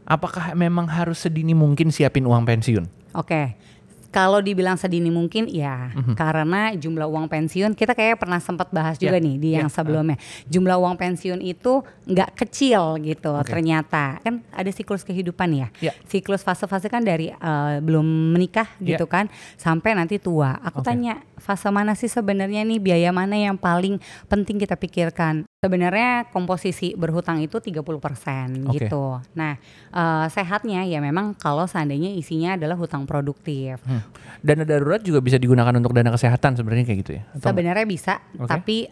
apakah memang harus sedini mungkin siapin uang pensiun? Oke. Kalau dibilang sedini mungkin ya, karena jumlah uang pensiun kita kayak pernah sempat bahas juga nih di yang sebelumnya. Jumlah uang pensiun itu nggak kecil gitu ternyata. Kan ada siklus kehidupan ya. Siklus fase-fase kan dari belum menikah gitu kan sampai nanti tua. Aku tanya fase mana sih sebenarnya nih, biaya mana yang paling penting kita pikirkan? Sebenarnya komposisi berhutang itu 30% gitu. Nah, sehatnya ya memang kalau seandainya isinya adalah hutang produktif. Dana darurat juga bisa digunakan untuk dana kesehatan sebenarnya kayak gitu ya? Sebenarnya bisa, tapi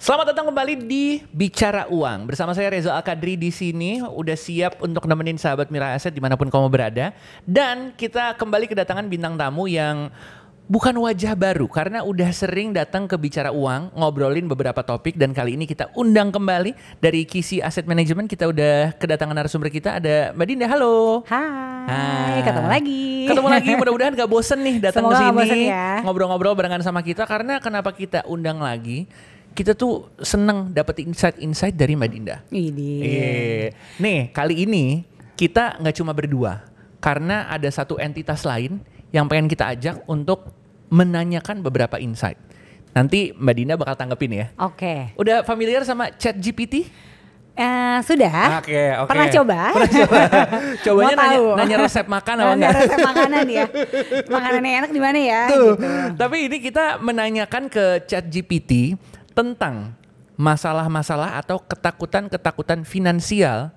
Selamat datang kembali di Bicara Uang. Bersama saya Reza Al-Kadri di sini udah siap untuk nemenin sahabat Mira Asset dimanapun kamu berada. Dan kita kembali kedatangan bintang tamu yang bukan wajah baru karena udah sering datang ke Bicara Uang, ngobrolin beberapa topik, dan kali ini kita undang kembali dari Kisi Asset Management. Kita udah kedatangan narasumber kita, ada Mbak Dinda. Halo. Hai, ketemu lagi. Ketemu lagi, mudah-mudahan gak bosen nih datang ke sini ya. ngobrol-ngobrol barengan sama kita. Karena kenapa kita undang lagi? Kita tuh seneng dapet insight-insight dari Mbak Dinda. Nih, kali ini kita gak cuma berdua. Karena ada satu entitas lain yang pengen kita ajak untuk menanyakan beberapa insight. Nanti Mbak Dinda bakal tanggepin ya. Oke. Udah familiar sama ChatGPT? Sudah. Oke. Pernah coba? Cobanya nanya resep makan apa enggak? Resep makanan ya. Makanan yang enak di mana ya? Tuh. Gitu. Tapi ini kita menanyakan ke ChatGPT tentang masalah-masalah atau ketakutan-ketakutan finansial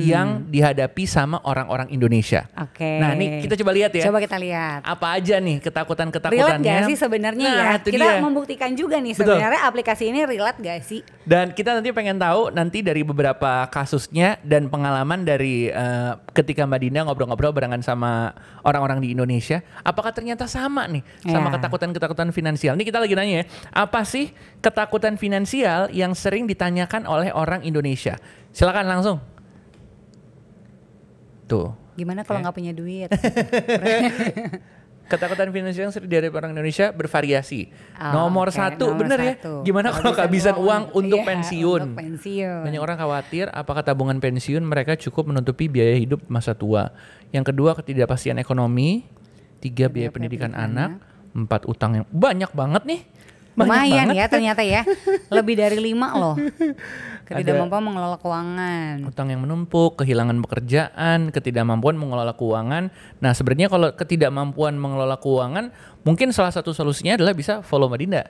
yang dihadapi sama orang-orang Indonesia. Oke. Nah, ini kita coba lihat ya. Coba kita lihat. Apa aja nih ketakutan-ketakutannya? Relate gak sih sebenarnya ya? Kita membuktikan juga nih sebenarnya aplikasi ini relate gak sih? Dan kita nanti pengen tahu nanti dari beberapa kasusnya dan pengalaman dari ketika Mbak Dinda ngobrol-ngobrol barengan sama orang-orang di Indonesia, apakah ternyata sama nih sama ketakutan-ketakutan finansial? Ini kita lagi nanya ya, apa sih ketakutan finansial yang sering ditanyakan oleh orang Indonesia? Silakan langsung. Tuh. Gimana kalau nggak punya duit? Ketakutan finansial yang sering dihadapi orang Indonesia bervariasi. Nomor satu, bener ya? Gimana kalau kehabisan uang untuk pensiun? Untuk pensiun. Banyak orang khawatir apakah tabungan pensiun mereka cukup menutupi biaya hidup masa tua. Yang kedua, ketidakpastian ekonomi. 3, biaya pendidikan anak. 4, utang yang banyak banget nih. Lumayan ya ternyata ya. Lebih dari 5 loh. Ketidakmampuan mengelola keuangan. Utang yang menumpuk, kehilangan pekerjaan, ketidakmampuan mengelola keuangan. Nah, sebenarnya kalau ketidakmampuan mengelola keuangan, mungkin salah satu solusinya adalah bisa follow Mbak Dinda.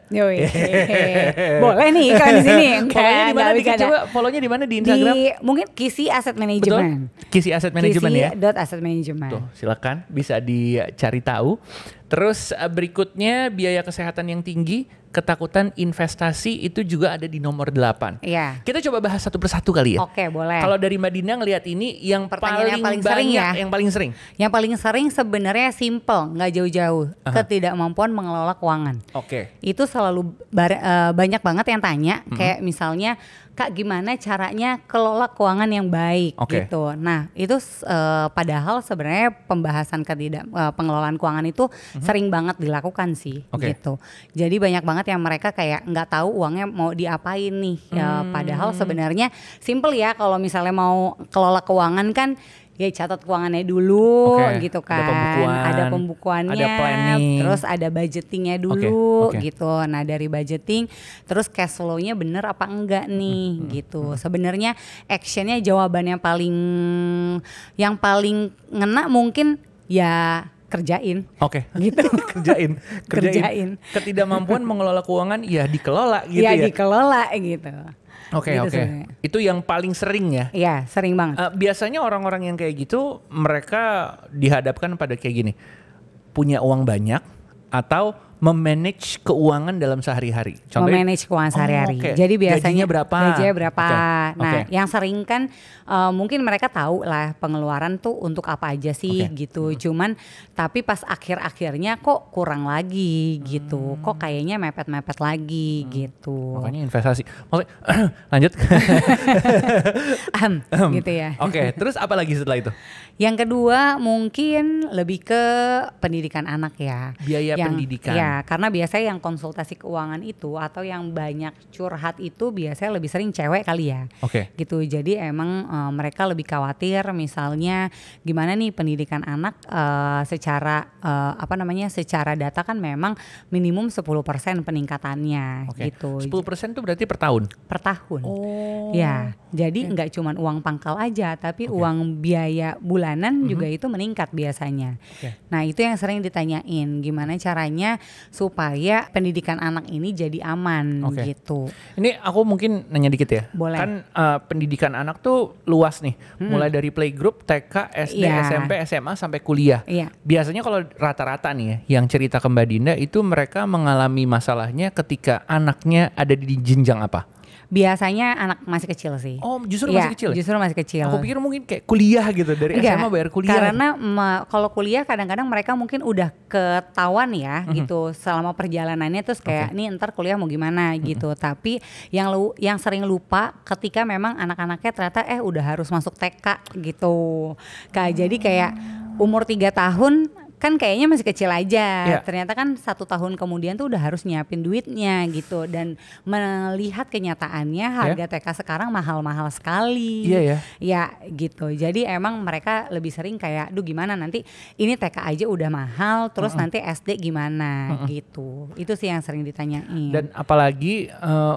Boleh nih iklan di sini. Follow-nya di mana? Coba follow-nya di mana di Instagram? Mungkin Kisi Asset Management. Betul? Kisi Asset Management ya. Kisi.assetmanagement. Tuh, silakan bisa dicari tahu. Terus berikutnya biaya kesehatan yang tinggi, ketakutan investasi itu juga ada di nomor 8. Iya. Kita coba bahas satu persatu kali ya. Oke, boleh. Kalau dari Mbak Dinda ngelihat ini yang paling sering banyak, ya. yang paling sering. Yang paling sering sebenarnya simple, nggak jauh-jauh. Ketidakmampuan mengelola keuangan. Oke. Itu selalu banyak banget yang tanya, kayak misalnya, Kak, gimana caranya kelola keuangan yang baik gitu. Nah, itu padahal sebenarnya pembahasan pengelolaan keuangan itu sering banget dilakukan sih gitu. Jadi banyak banget yang mereka kayak nggak tahu uangnya mau diapain nih. Ya, padahal sebenarnya simple ya, kalau misalnya mau kelola keuangan kan ya catat keuangannya dulu gitu kan. Ada pembukuannya, ada planning, terus ada budgetingnya dulu gitu. Nah, dari budgeting terus cash flow-nya bener apa enggak nih gitu. Sebenarnya actionnya jawaban yang paling ngena mungkin ya kerjain. Gitu. kerjain. Ketidakmampuan mengelola keuangan ya dikelola gitu ya. Ya dikelola gitu. Oke. Itu yang paling sering ya? Iya, sering banget. Biasanya orang-orang yang kayak gitu mereka dihadapkan pada kayak gini. Punya uang banyak atau memanage keuangan dalam sehari-hari? Contohnya, memanage keuangan sehari-hari. oke. Jadi biasanya Gajinya berapa? Nah, Oke. yang sering kan mungkin mereka tahu lah pengeluaran tuh untuk apa aja sih Oke. gitu. Cuman tapi pas akhir-akhirnya kok kurang lagi gitu. Kok kayaknya mepet-mepet lagi gitu. Makanya investasi. Maksudnya, lanjut. Gitu ya. Oke, terus apa lagi setelah itu? Yang kedua mungkin lebih ke pendidikan anak ya. Biaya pendidikan. Ya, karena biasanya yang konsultasi keuangan itu atau yang banyak curhat itu biasanya lebih sering cewek kali ya. Oke. Gitu. Jadi emang mereka lebih khawatir misalnya gimana nih pendidikan anak secara secara data kan memang minimum 10% peningkatannya Oke. gitu. 10% tuh berarti per tahun? Per tahun. Oh. Ya, jadi nggak cuma uang pangkal aja, tapi uang biaya bulanan juga itu meningkat biasanya. Oke. Nah, itu yang sering ditanyain, gimana caranya supaya pendidikan anak ini jadi aman Oke. gitu. Ini aku mungkin nanya dikit ya. Boleh. Kan pendidikan anak tuh luas nih. Mulai dari playgroup, TK, SD, Iya. SMP, SMA sampai kuliah. Iya. Biasanya kalau rata-rata nih ya, yang cerita ke Mbak Dinda itu mereka mengalami masalahnya ketika anaknya ada di jenjang apa? Biasanya anak masih kecil sih. Oh, justru Iya, masih kecil ya? justru masih kecil. Aku pikir mungkin kayak kuliah gitu, dari Enggak, SMA bayar kuliah. karena kalau kuliah kadang-kadang mereka mungkin udah ketahuan ya gitu selama perjalanannya, terus kayak nih ntar kuliah mau gimana gitu. Tapi yang sering lupa ketika memang anak-anaknya ternyata udah harus masuk TK gitu. Jadi kayak umur 3 tahun kan kayaknya masih kecil aja. Iya. Ternyata kan 1 tahun kemudian tuh udah harus nyiapin duitnya gitu, dan melihat kenyataannya harga TK sekarang mahal-mahal sekali. Iya ya. Ya gitu. Jadi emang mereka lebih sering kayak, duh gimana nanti ini TK aja udah mahal, terus nanti SD gimana gitu. Itu sih yang sering ditanyain. Dan apalagi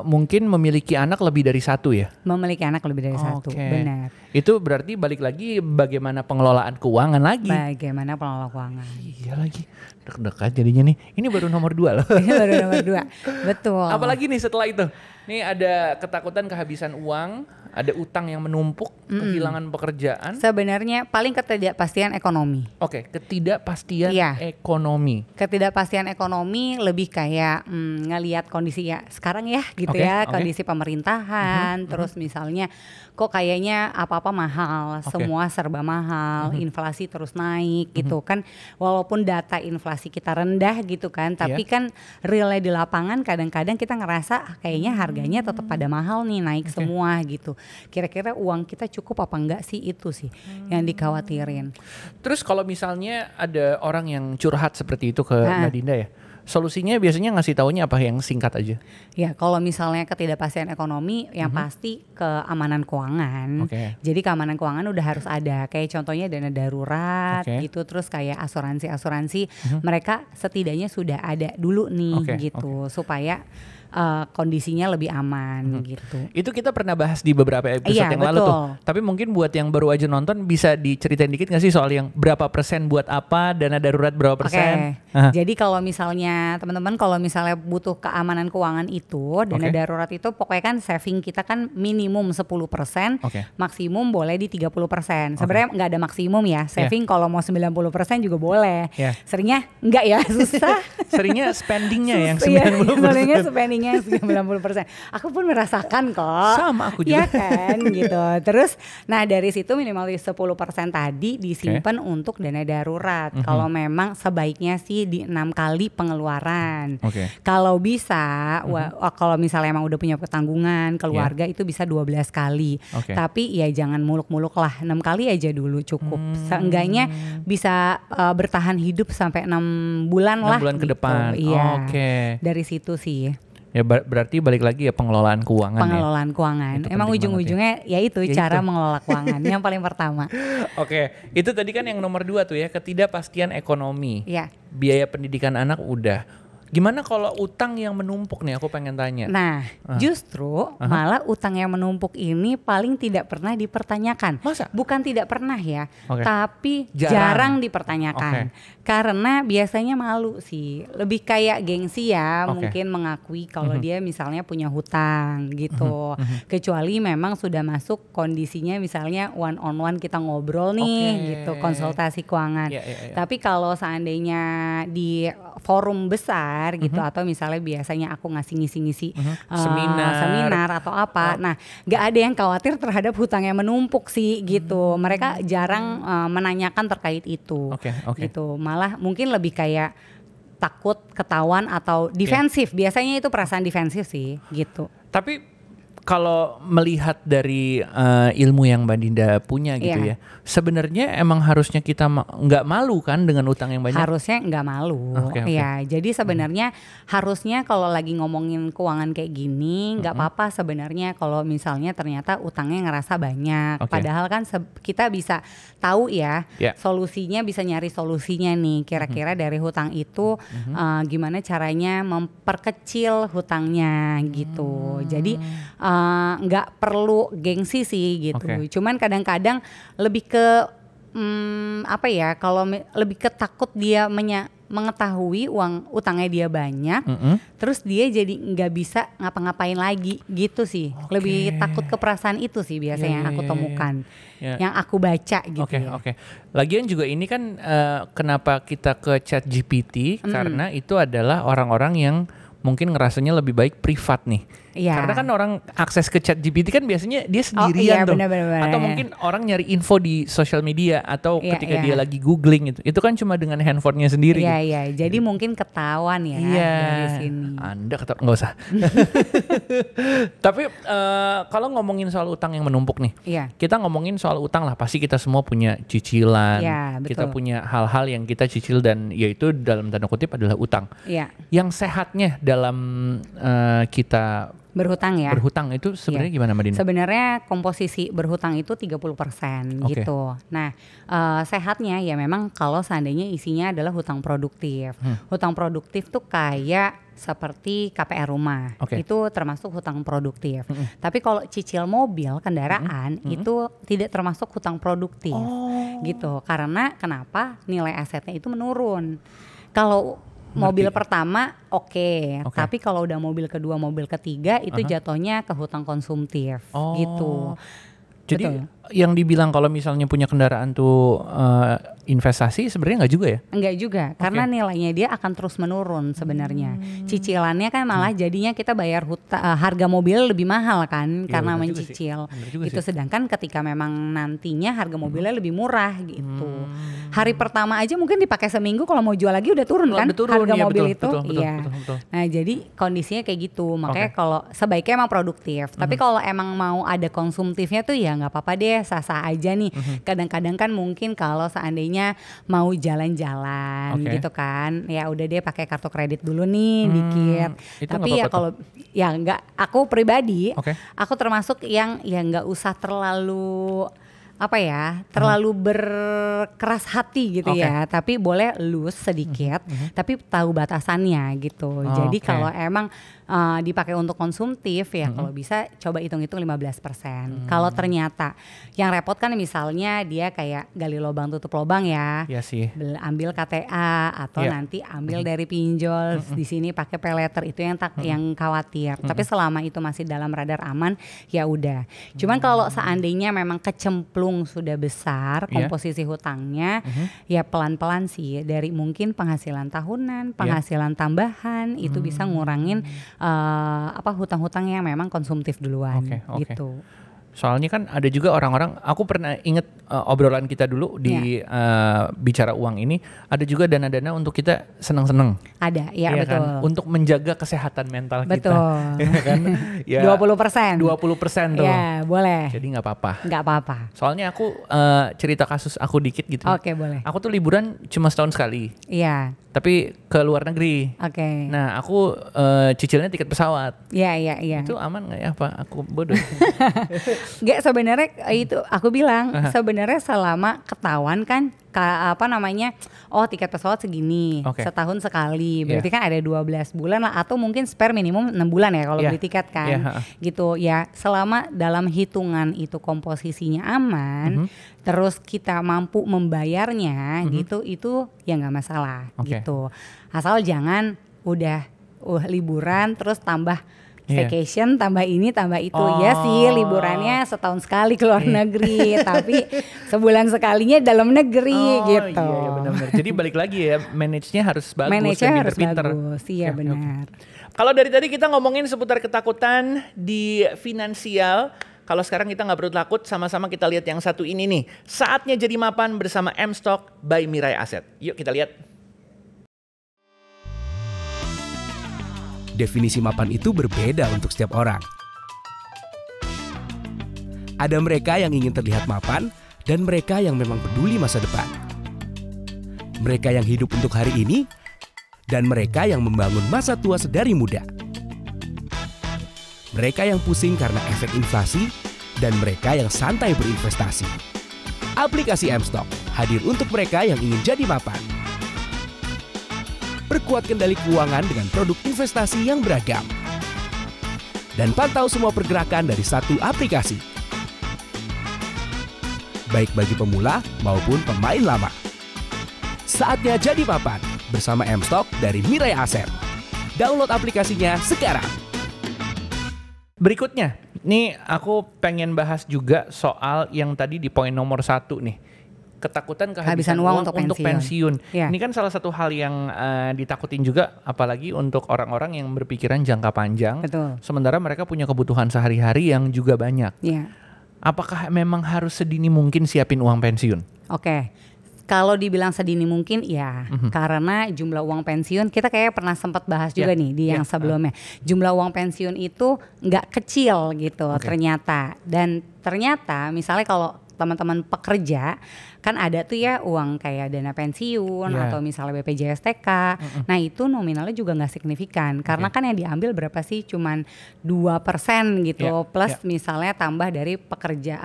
mungkin memiliki anak lebih dari satu ya? Memiliki anak lebih dari satu, Oke. benar. Itu berarti balik lagi bagaimana pengelolaan keuangan lagi. Bagaimana pengelola keuangan? Iya lagi, deg-degan jadinya nih. Ini baru nomor 2 loh. Ini baru nomor 2, betul. Apalagi nih setelah itu? Nih ada ketakutan kehabisan uang, ada utang yang menumpuk, kehilangan pekerjaan. Sebenarnya paling ketidakpastian ekonomi. Oke, ketidakpastian Iya. ekonomi. Ketidakpastian ekonomi lebih kayak ngelihat kondisi ya sekarang ya gitu Oke, ya, oke. kondisi pemerintahan, terus misalnya kok kayaknya apa-apa mahal, Oke. semua serba mahal, inflasi terus naik gitu kan. Walaupun data inflasi kita rendah gitu kan, tapi kan realnya di lapangan kadang-kadang kita ngerasa kayaknya harganya tetap pada mahal nih, naik semua gitu. Kira-kira uang kita cukup apa enggak sih, itu sih yang dikhawatirin. Terus kalau misalnya ada orang yang curhat seperti itu ke Mbak Dinda ya, solusinya biasanya ngasih taunya apa yang singkat aja? Ya kalau misalnya ketidakpastian ekonomi yang pasti keamanan keuangan. Oke. Jadi keamanan keuangan udah harus ada. Kayak contohnya dana darurat Oke. gitu, terus kayak asuransi mereka setidaknya sudah ada dulu nih Oke, gitu supaya kondisinya lebih aman gitu. Itu kita pernah bahas di beberapa episode Iya, yang lalu betul. tuh. Tapi mungkin buat yang baru aja nonton bisa diceritain dikit gak sih soal yang berapa persen buat apa, dana darurat berapa persen? Aha. Jadi kalau misalnya teman-teman kalau misalnya butuh keamanan keuangan itu, dana Oke. darurat itu pokoknya kan saving kita kan minimum 10%, Oke. maksimum boleh di 30%. Sebenarnya nggak ada maksimum ya. Saving kalau mau 90% juga boleh. Iya. Seringnya enggak ya, susah. Seringnya spendingnya yang Iya, 90%. seringnya spendingnya 90%. Aku pun merasakan kok. Sama aku juga. Iya kan gitu. Terus nah dari situ minimal 10% tadi disimpan untuk dana darurat. Kalau memang sebaiknya sih di 6 kali pengeluaran. Oke. Kalau bisa kalau misalnya emang udah punya tanggungan keluarga itu bisa 12 kali. Oke. Tapi ya jangan muluk-muluk lah, 6 kali aja dulu cukup. Seenggaknya bisa bertahan hidup sampai 6 bulan 6 lah bulan ke gitu. depan. Iya. Oke. Dari situ sih Ya berarti balik lagi ya pengelolaan keuangan ya. pengelolaan keuangan. Itu Emang penting ujung-ujungnya ya itu Ya cara itu. mengelola keuangan yang paling pertama. Oke, itu tadi kan yang nomor 2 tuh ya, ketidakpastian ekonomi. Ya. Biaya pendidikan anak udah. Gimana kalau utang yang menumpuk nih, aku pengen tanya. Nah, justru malah utang yang menumpuk ini paling tidak pernah dipertanyakan. Masa? Bukan tidak pernah ya, Oke. tapi Jarang. jarang dipertanyakan. Oke. Karena biasanya malu sih, lebih kayak gengsi ya, Oke. mungkin mengakui kalau dia misalnya punya hutang gitu. Kecuali memang sudah masuk kondisinya misalnya one on one kita ngobrol nih Oke. gitu, konsultasi keuangan. Iya, iya, iya. Tapi kalau seandainya di forum besar bayar gitu, atau misalnya biasanya aku ngasih ngisi-ngisi Seminar atau apa. Nah, nggak ada yang khawatir terhadap hutang yang menumpuk sih gitu. Mereka jarang menanyakan terkait itu. Gitu. Malah mungkin lebih kayak takut ketahuan atau defensif. Biasanya itu perasaan defensif sih gitu. Tapi kalau melihat dari ilmu yang Mbak Dinda punya gitu ya, sebenarnya emang harusnya kita nggak malu kan dengan utang yang banyak? Harusnya nggak malu, ya. Jadi sebenarnya harusnya kalau lagi ngomongin keuangan kayak gini, nggak apa-apa sebenarnya kalau misalnya ternyata utangnya ngerasa banyak. Padahal kan kita bisa tahu ya, solusinya, bisa nyari solusinya nih. Kira-kira dari hutang itu gimana caranya memperkecil hutangnya gitu. Jadi nggak perlu gengsi sih gitu. Cuman kadang-kadang lebih ke apa ya? Kalau lebih ke takut dia mengetahui utangnya dia banyak, terus dia jadi nggak bisa ngapa-ngapain lagi gitu sih. Lebih takut ke perasaan itu sih biasanya yang aku temukan, yang aku baca gitu. Lagian juga ini kan kenapa kita ke ChatGPT karena itu adalah orang-orang yang mungkin ngerasanya lebih baik privat nih. Karena kan orang akses ke ChatGPT kan biasanya dia sendirian tuh. Atau mungkin orang nyari info di sosial media atau ketika dia lagi googling itu kan cuma dengan handphonenya sendiri. Jadi mungkin ketahuan ya dari sini. Anda nggak usah. Tapi kalau ngomongin soal utang yang menumpuk nih, kita ngomongin soal utang lah. Pasti kita semua punya cicilan, kita punya hal-hal yang kita cicil dan yaitu dalam tanda kutip adalah utang. Yang sehatnya dalam kita berhutang itu sebenarnya gimana Mbak Dina? Sebenarnya komposisi berhutang itu 30% gitu. Nah, sehatnya ya memang kalau seandainya isinya adalah hutang produktif. Hutang produktif tuh kayak seperti KPR rumah. Itu termasuk hutang produktif. Tapi kalau cicil mobil, kendaraan itu tidak termasuk hutang produktif. Gitu. Karena kenapa? Nilai asetnya itu menurun. Kalau mobil pertama tapi kalau udah mobil kedua, mobil ketiga itu jatuhnya ke hutang konsumtif gitu. Jadi yang dibilang kalau misalnya punya kendaraan tuh investasi sebenarnya nggak juga ya? Enggak juga, karena nilainya dia akan terus menurun sebenarnya. Cicilannya kan malah jadinya kita bayar harga mobil lebih mahal kan karena mencicil. Itu sedangkan ketika memang nantinya harga mobilnya lebih murah gitu. Hari pertama aja mungkin dipakai seminggu, kalau mau jual lagi udah turun kan harga mobil itu. Betul. Nah, jadi kondisinya kayak gitu. Makanya kalau sebaiknya emang produktif. Tapi kalau emang mau ada konsumtifnya tuh ya nggak apa-apa deh, sah-sah aja nih. Kadang-kadang kan mungkin kalau seandainya mau jalan-jalan gitu kan, ya udah deh pakai kartu kredit dulu nih dikit. Tapi ya kalau ya enggak, aku pribadi aku termasuk yang ya nggak usah terlalu terlalu berkeras hati gitu ya, tapi boleh loose sedikit, tapi tahu batasannya gitu. Jadi kalau emang dipakai untuk konsumtif ya kalau bisa coba hitung-hitung 15%. Kalau ternyata yang repot kan misalnya dia kayak gali lubang tutup lubang ya, ambil KTA atau nanti ambil dari pinjol di sini pakai pay letter, itu yang khawatir. Tapi selama itu masih dalam radar aman ya udah. Cuman kalau seandainya memang kecemplung sudah besar komposisi hutangnya, ya pelan-pelan sih dari mungkin penghasilan tahunan, penghasilan tambahan itu bisa ngurangin hutang-hutang yang memang konsumtif duluan gitu. Soalnya kan ada juga orang-orang, aku pernah inget obrolan kita dulu di bicara uang ini, ada juga dana-dana untuk kita seneng-seneng. Ada, ya betul. Kan? Untuk menjaga kesehatan mental kita. Kan? Ya, 20%. 20% tuh. Ya, boleh. Jadi nggak apa-apa. Nggak apa-apa. Soalnya aku cerita kasus aku dikit gitu. Boleh. Aku tuh liburan cuma setahun sekali. Iya. Tapi ke luar negeri. Nah, aku cicilnya tiket pesawat. Iya. Itu aman nggak ya? Apa aku bodoh? Nggak, sebenarnya itu aku bilang sebenarnya selama ketahuan kan tiket pesawat segini setahun sekali, berarti kan ada 12 bulan lah, atau mungkin spare minimum 6 bulan ya kalau beli tiket kan gitu ya. Selama dalam hitungan itu komposisinya aman, terus kita mampu membayarnya gitu, itu ya nggak masalah gitu. Asal jangan udah liburan terus tambah Vacation tambah ini tambah itu. Ya sih liburannya setahun sekali ke luar negeri, tapi sebulan sekalinya dalam negeri gitu. Iya benar-benar. Jadi balik lagi ya, manage-nya harus bagus Manage-nya dan harus pinter-pinter. bagus, iya benar. Kalau dari tadi kita ngomongin seputar ketakutan di finansial. Kalau sekarang kita nggak perlu takut, sama-sama kita lihat yang satu ini nih. Saatnya jadi mapan bersama M-Stock by Mirae Asset. Yuk kita lihat. Definisi mapan itu berbeda untuk setiap orang. Ada mereka yang ingin terlihat mapan dan mereka yang memang peduli masa depan. Mereka yang hidup untuk hari ini dan mereka yang membangun masa tua sedari muda. Mereka yang pusing karena efek inflasi, dan mereka yang santai berinvestasi. Aplikasi M-Stock hadir untuk mereka yang ingin jadi mapan. Perkuat kendali keuangan dengan produk investasi yang beragam. Dan pantau semua pergerakan dari satu aplikasi. Baik bagi pemula maupun pemain lama. Saatnya jadi mapan bersama M-Stock dari Mirae Asset. Download aplikasinya sekarang. Berikutnya, nih aku pengen bahas juga soal yang tadi di poin nomor 1 nih. Ketakutan kehabisan uang untuk pensiun. Ya. Ini kan salah satu hal yang ditakutin juga, apalagi untuk orang-orang yang berpikiran jangka panjang. Betul. Sementara mereka punya kebutuhan sehari-hari yang juga banyak. Ya. Apakah memang harus sedini mungkin siapin uang pensiun? Oke. Kalau dibilang sedini mungkin ya, karena jumlah uang pensiun kita kayak pernah sempat bahas juga nih di yang sebelumnya. Jumlah uang pensiun itu nggak kecil gitu ternyata. Dan ternyata misalnya kalau teman-teman pekerja kan ada tuh ya uang kayak dana pensiun atau misalnya BPJS TK. Nah itu nominalnya juga nggak signifikan karena kan yang diambil berapa sih, cuman 2% gitu plus misalnya tambah dari pekerja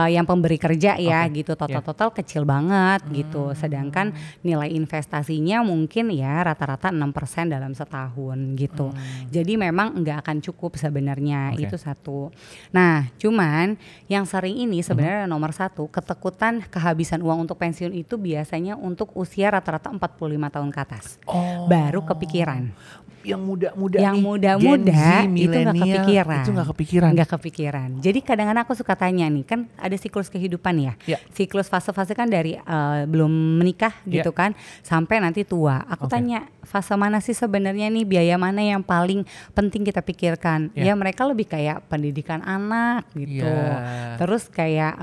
yang pemberi kerja ya gitu, total kecil banget gitu. Sedangkan nilai investasinya mungkin ya rata-rata 6% dalam setahun gitu. Jadi memang nggak akan cukup sebenarnya, itu satu. Nah cuman yang sering ini sebenarnya nomor 1, ketakutan kehabisan uang untuk pensiun itu biasanya untuk usia rata-rata 45 tahun ke atas. Baru kepikiran. Yang muda-muda itu nggak kepikiran. Nggak kepikiran. Jadi kadang-kadang aku suka tanya nih, kan ada siklus kehidupan ya. Siklus fase-fase kan dari belum menikah gitu kan sampai nanti tua. Aku tanya fase mana sih sebenarnya nih, biaya mana yang paling penting kita pikirkan? Ya mereka lebih kayak pendidikan anak gitu. Terus kayak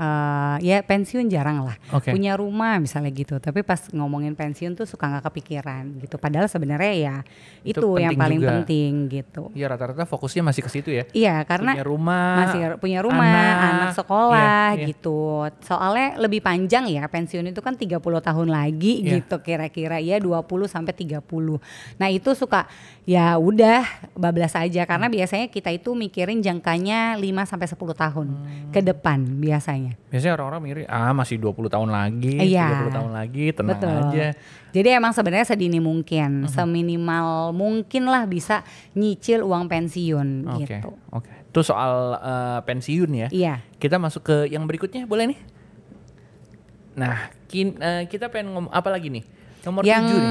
ya pensiun jarang lah. Punya rumah misalnya gitu. Tapi pas ngomongin pensiun tuh suka nggak kepikiran gitu. Padahal sebenarnya ya itu yang paling juga penting gitu. Iya rata-rata fokusnya masih ke situ ya. Iya karena punya rumah, anak sekolah gitu. Soalnya lebih panjang ya, pensiun itu kan 30 tahun lagi gitu kira-kira ya, 20 sampai 30. Nah itu suka ya udah bablas aja karena biasanya kita itu mikirin jangkanya 5 sampai 10 tahun ke depan biasanya. Biasanya orang-orang mikir masih 20 tahun lagi, 30 tahun lagi, tenang aja. Jadi emang sebenarnya sedini mungkin, seminimal mungkin lah bisa nyicil uang pensiun gitu. Itu soal pensiun ya. Iya. Kita masuk ke yang berikutnya, boleh nih? Nah, kita pengen ngomong apa lagi nih? Nomor 7 nih.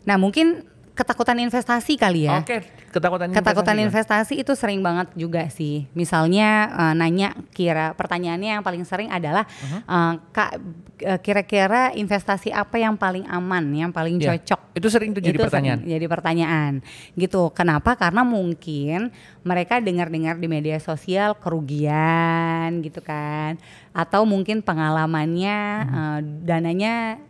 Nah mungkin ketakutan investasi kali ya. Ketakutan investasi itu sering banget juga sih. Misalnya nanya, pertanyaannya yang paling sering adalah Kak, kira-kira investasi apa yang paling aman, yang paling cocok? Itu sering tuh jadi pertanyaan. Jadi pertanyaan gitu. Kenapa? Karena mungkin mereka dengar-dengar di media sosial kerugian gitu kan, atau mungkin pengalamannya dananya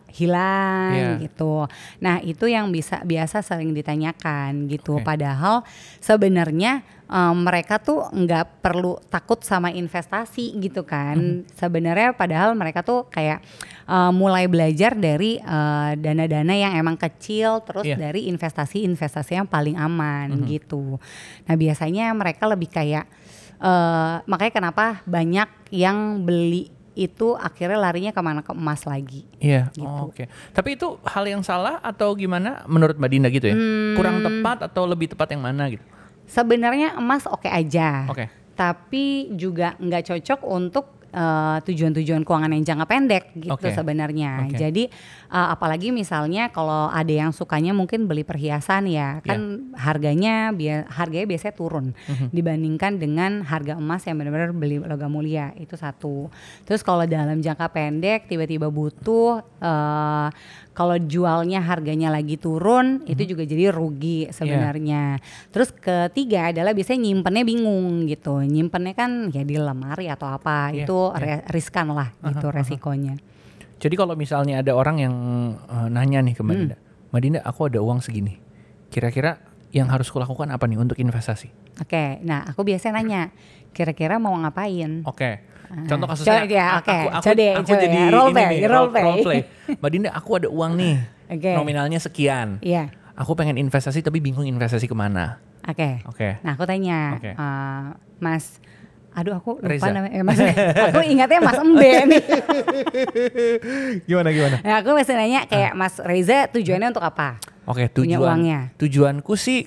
hilang gitu. Nah itu yang biasa sering ditanyakan gitu. Padahal sebenarnya mereka tuh nggak perlu takut sama investasi gitu kan. Sebenarnya padahal mereka tuh kayak mulai belajar dari dana-dana yang emang kecil, terus dari investasi yang paling aman gitu. Nah biasanya mereka lebih kayak makanya kenapa banyak yang beli itu akhirnya larinya kemana, ke emas lagi. Iya. Gitu. Tapi itu hal yang salah atau gimana menurut Mbak Dinda gitu ya? Kurang tepat atau lebih tepat yang mana gitu? Sebenarnya emas oke aja. Tapi juga nggak cocok untuk tujuan-tujuan keuangan yang jangka pendek gitu sebenarnya. Oke. Jadi apalagi misalnya kalau ada yang sukanya mungkin beli perhiasan ya, kan harganya biasanya turun dibandingkan dengan harga emas yang benar-benar beli logam mulia, itu satu. Terus kalau dalam jangka pendek tiba-tiba butuh, kalau jualnya harganya lagi turun itu juga jadi rugi sebenarnya. Terus ketiga adalah biasanya nyimpennya bingung gitu. Nyimpennya kan ya di lemari atau apa, itu riskan lah gitu resikonya. Jadi kalau misalnya ada orang yang nanya nih ke Mbak Dinda, Mbak Dinda aku ada uang segini, kira-kira yang harus kulakukan apa nih untuk investasi? Oke, nah aku biasanya nanya, kira-kira mau ngapain? Oke, contoh kasusnya aku jadi role play. Mbak Dinda aku ada uang nih, nominalnya sekian. Aku pengen investasi tapi bingung investasi kemana. Oke. Nah aku tanya, Mas, aduh aku lupa Reza. namanya, Mas, aku ingatnya Mas Embe nih. Gimana? Nah aku masih nanya kayak Mas Reza tujuannya untuk apa? Oke, Punya uangnya. tujuanku sih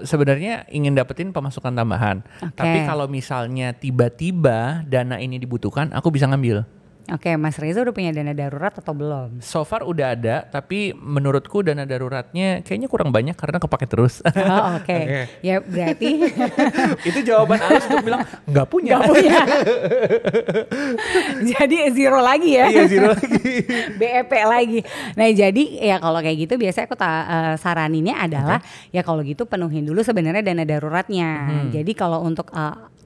sebenarnya ingin dapetin pemasukan tambahan. Tapi kalau misalnya tiba-tiba dana ini dibutuhkan, aku bisa ngambil. Oke, Mas Reza udah punya dana darurat atau belum? So far udah ada, tapi menurutku dana daruratnya kayaknya kurang banyak karena kepake terus. Oh, oke. Ya berarti itu jawaban halus untuk bilang nggak punya. Jadi zero lagi ya. Iya, zero lagi. BEP lagi. Nah jadi ya kalau kayak gitu biasanya aku saraninnya adalah ya kalau gitu penuhin dulu sebenarnya dana daruratnya. Jadi kalau untuk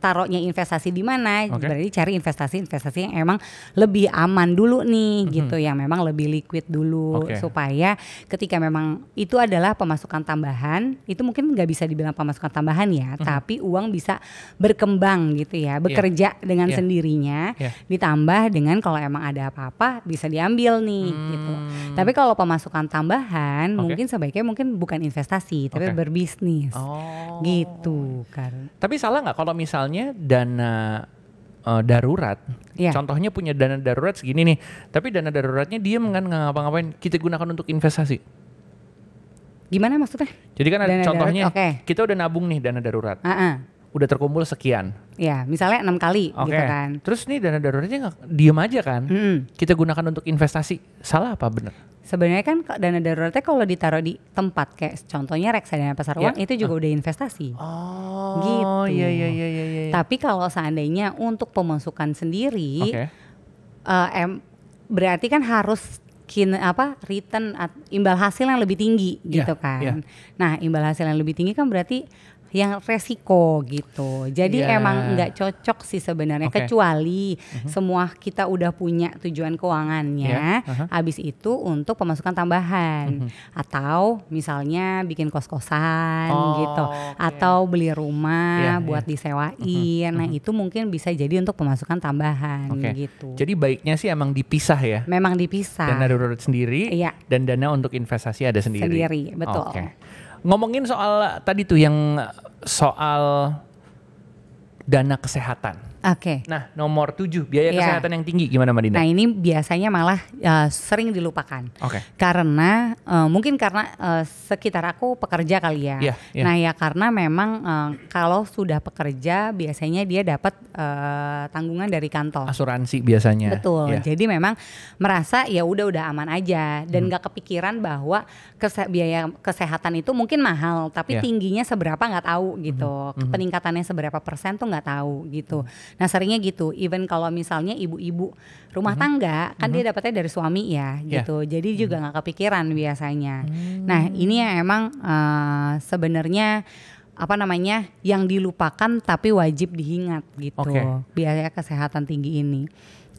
taruhnya investasi di mana, berarti cari investasi yang emang lebih aman dulu nih gitu, yang memang lebih liquid dulu supaya ketika memang itu adalah pemasukan tambahan, itu mungkin nggak bisa dibilang pemasukan tambahan ya, tapi uang bisa berkembang gitu ya, bekerja dengan sendirinya, ditambah dengan kalau emang ada apa-apa bisa diambil nih gitu. Tapi kalau pemasukan tambahan mungkin sebaiknya mungkin bukan investasi tapi berbisnis gitu kan. Tapi salah nggak kalau misalnya dana darurat, contohnya punya dana darurat segini nih, tapi dana daruratnya dia nggak ngapa-ngapain, kita gunakan untuk investasi. Gimana maksudnya? Jadi kan ada contohnya, kita udah nabung nih dana darurat, udah terkumpul sekian. Ya, misalnya 6 kali gitu kan. Terus nih dana daruratnya diem aja kan, kita gunakan untuk investasi, salah apa bener? Sebenarnya kan dana daruratnya kalau ditaruh di tempat kayak contohnya reksadana pasar uang itu juga udah investasi. Gitu. Iya. Tapi kalau seandainya untuk pemasukan sendiri, berarti kan harus return imbal hasil yang lebih tinggi gitu kan. Nah, imbal hasil yang lebih tinggi kan berarti yang resiko gitu. Jadi emang nggak cocok sih sebenarnya, kecuali semua kita udah punya tujuan keuangannya, habis itu untuk pemasukan tambahan atau misalnya bikin kos-kosan gitu, atau beli rumah buat disewain. Nah itu mungkin bisa jadi untuk pemasukan tambahan gitu. Jadi baiknya sih emang dipisah ya. Memang dipisah. Dana darurat sendiri dan dana untuk investasi ada sendiri. Sendiri, betul. Ngomongin soal tadi tuh yang soal dana kesehatan. Nah, nomor 7, biaya kesehatan yang tinggi gimana Mbak Dinda? Nah, ini biasanya malah sering dilupakan. Karena mungkin karena sekitar aku pekerja kali ya. Nah, ya karena memang kalau sudah pekerja biasanya dia dapat tanggungan dari kantor. Asuransi biasanya. Betul. Jadi memang merasa ya udah aman aja dan nggak kepikiran bahwa biaya kesehatan itu mungkin mahal, tapi tingginya seberapa nggak tahu gitu. Peningkatannya seberapa persen tuh nggak tahu gitu. Nah seringnya gitu, even kalau misalnya ibu-ibu rumah tangga kan dia dapatnya dari suami ya gitu, jadi juga nggak kepikiran biasanya. Nah ini yang emang sebenarnya yang dilupakan tapi wajib diingat gitu, biaya kesehatan tinggi ini.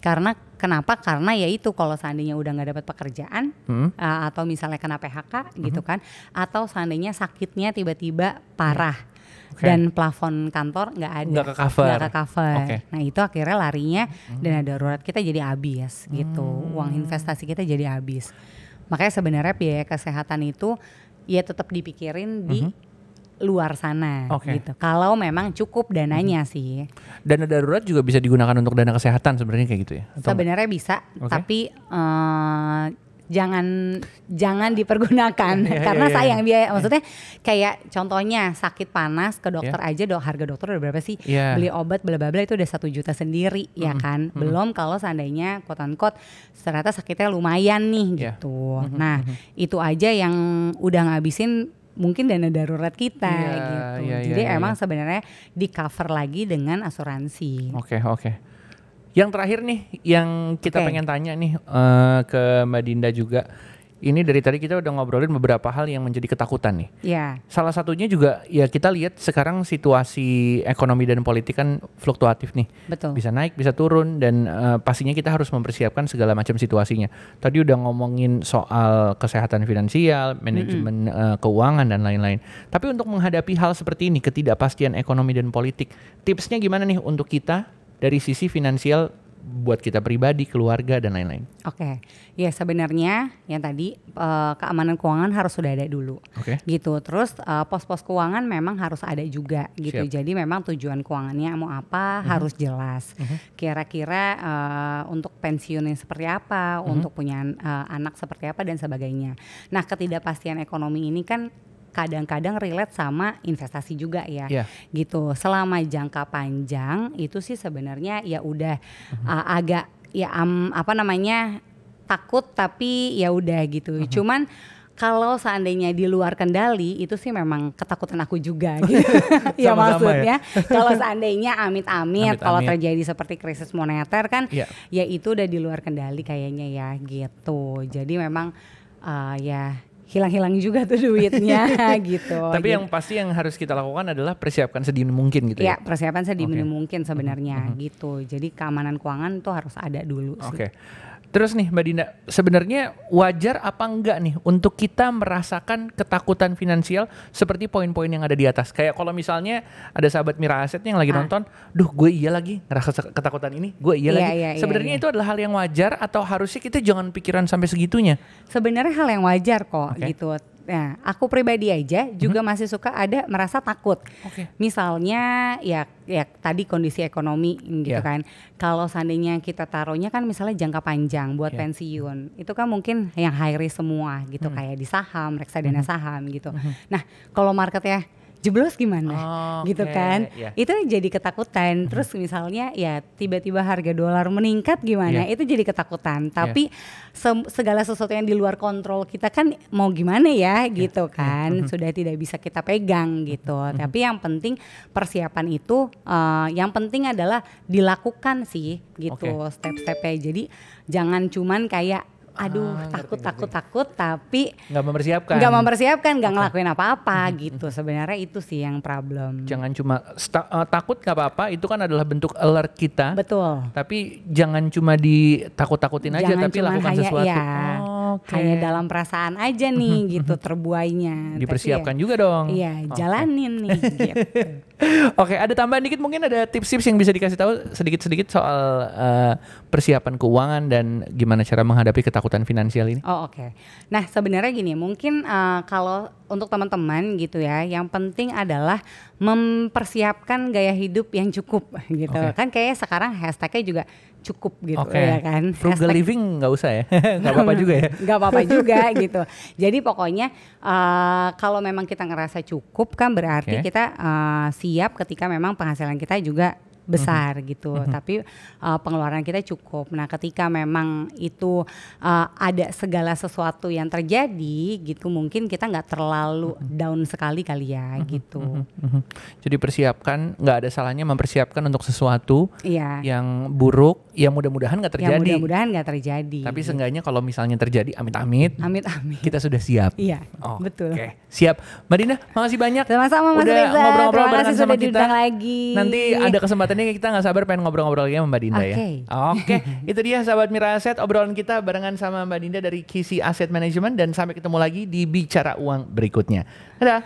Karena kenapa? Karena ya itu kalau seandainya udah nggak dapat pekerjaan atau misalnya kena PHK gitu kan, atau seandainya sakitnya tiba-tiba parah. Dan plafon kantor nggak ada, nggak ke cover. Nah itu akhirnya larinya dana darurat kita jadi habis gitu, uang investasi kita jadi habis. Makanya sebenarnya biaya kesehatan itu ya tetap dipikirin di luar sana gitu. Kalau memang cukup dananya sih. Dana darurat juga bisa digunakan untuk dana kesehatan sebenarnya kayak gitu ya? Sebenarnya bisa, tapi jangan dipergunakan karena sayang biaya. Maksudnya kayak contohnya sakit panas ke dokter aja harga dokter udah berapa sih? Beli obat bla bla bla itu udah 1 juta sendiri ya kan. Belum kalau seandainya quote unquote ternyata sakitnya lumayan nih gitu. Nah, itu aja yang udah ngabisin mungkin dana darurat kita gitu. Jadi emang sebenarnya di cover lagi dengan asuransi. Oke. Yang terakhir nih yang kita pengen tanya nih ke Mbak Dinda juga. Ini dari tadi kita udah ngobrolin beberapa hal yang menjadi ketakutan nih. Iya. Salah satunya juga ya kita lihat sekarang situasi ekonomi dan politik kan fluktuatif nih. Betul. Bisa naik, bisa turun dan pastinya kita harus mempersiapkan segala macam situasinya. Tadi udah ngomongin soal kesehatan finansial, manajemen keuangan dan lain-lain. Tapi untuk menghadapi hal seperti ini, ketidakpastian ekonomi dan politik, tipsnya gimana nih untuk kita dari sisi finansial buat kita pribadi, keluarga dan lain-lain? Oke, ya sebenarnya yang tadi keamanan keuangan harus sudah ada dulu, gitu. Terus pos-pos keuangan memang harus ada juga, gitu. Siap. Jadi memang tujuan keuangannya mau apa harus jelas. Kira-kira untuk pensiunnya seperti apa, untuk punya anak seperti apa dan sebagainya. Nah, ketidakpastian ekonomi ini kan kadang-kadang relate sama investasi juga ya, gitu. Selama jangka panjang itu sih sebenarnya ya udah agak ya takut tapi ya udah gitu. Cuman kalau seandainya di luar kendali itu sih memang ketakutan aku juga gitu. Ya maksudnya kalau seandainya amit-amit kalau terjadi seperti krisis moneter kan ya itu udah di luar kendali kayaknya ya gitu. Jadi memang ya hilang-hilang juga tuh duitnya gitu. Tapi yang pasti yang harus kita lakukan adalah persiapkan sedini mungkin gitu ya? Ya, persiapan sedini mungkin sebenarnya gitu. Jadi keamanan keuangan tuh harus ada dulu sih. Terus nih Mbak Dinda, sebenarnya wajar apa enggak nih untuk kita merasakan ketakutan finansial seperti poin-poin yang ada di atas? Kayak kalau misalnya ada sahabat Mira Aset yang lagi nonton, duh gue lagi ngerasa ketakutan ini, gue lagi. Sebenarnya itu adalah hal yang wajar atau harusnya kita jangan pikiran sampai segitunya? Sebenarnya hal yang wajar kok gitu. Nah, aku pribadi aja juga masih suka ada merasa takut. Misalnya ya tadi kondisi ekonomi gitu kan. Kalau seandainya kita taruhnya kan misalnya jangka panjang buat pensiun, itu kan mungkin yang high risk semua gitu kayak di saham, reksadana saham gitu. Nah, kalau marketnya jeblos gimana gitu kan, itu jadi ketakutan. Terus misalnya ya tiba-tiba harga dolar meningkat gimana, itu jadi ketakutan. Tapi segala sesuatu yang di luar kontrol kita kan mau gimana ya gitu kan, sudah tidak bisa kita pegang gitu. Tapi yang penting persiapan itu yang penting adalah dilakukan sih gitu step-stepnya. Jadi jangan cuman kayak takut tapi nggak mempersiapkan, nggak ngelakuin apa-apa gitu. Sebenarnya itu sih yang problem. Jangan cuma takut nggak apa-apa, itu kan adalah bentuk alert kita. Betul. Tapi jangan cuma ditakut-takutin aja, tapi lakukan sesuatu. Hanya dalam perasaan aja nih gitu terbuainya. Dipersiapkan juga dong. Iya, jalanin nih gitu. Oke, ada tambahan dikit, mungkin ada tips-tips yang bisa dikasih tahu sedikit-sedikit soal persiapan keuangan dan gimana cara menghadapi ketakutan finansial ini? Nah, sebenarnya gini, mungkin kalau untuk teman-teman gitu ya, yang penting adalah mempersiapkan gaya hidup yang cukup gitu. Kan kayaknya sekarang hashtagnya juga cukup gitu ya kan. Frugal living nggak usah ya, nggak apa-apa juga ya. Nggak apa-apa juga gitu. Jadi pokoknya kalau memang kita ngerasa cukup kan berarti kita siap ketika memang penghasilan kita juga besar gitu, tapi pengeluaran kita cukup. Nah, ketika memang itu ada segala sesuatu yang terjadi gitu, mungkin kita nggak terlalu down sekali kali ya gitu. Jadi persiapkan, nggak ada salahnya mempersiapkan untuk sesuatu yang buruk, yang mudah-mudahan nggak terjadi. Yang mudah-mudahan nggak terjadi. Tapi seenggaknya kalau misalnya terjadi, amit-amit, kita sudah siap. Iya, betul. Siap. Mbak Dinda, makasih banyak. Sama-sama Mas udah Reza. ngobrol-ngobrol barengan sama kita. Lagi. Nanti ada kesempatan ini kita nggak sabar pengen ngobrol-ngobrol lagi sama Mbak Dinda ya. Oke, itu dia sahabat Mira Aset, obrolan kita barengan sama Mbak Dinda dari KC Asset Management, dan sampai ketemu lagi di Bicara Uang berikutnya. Dadah.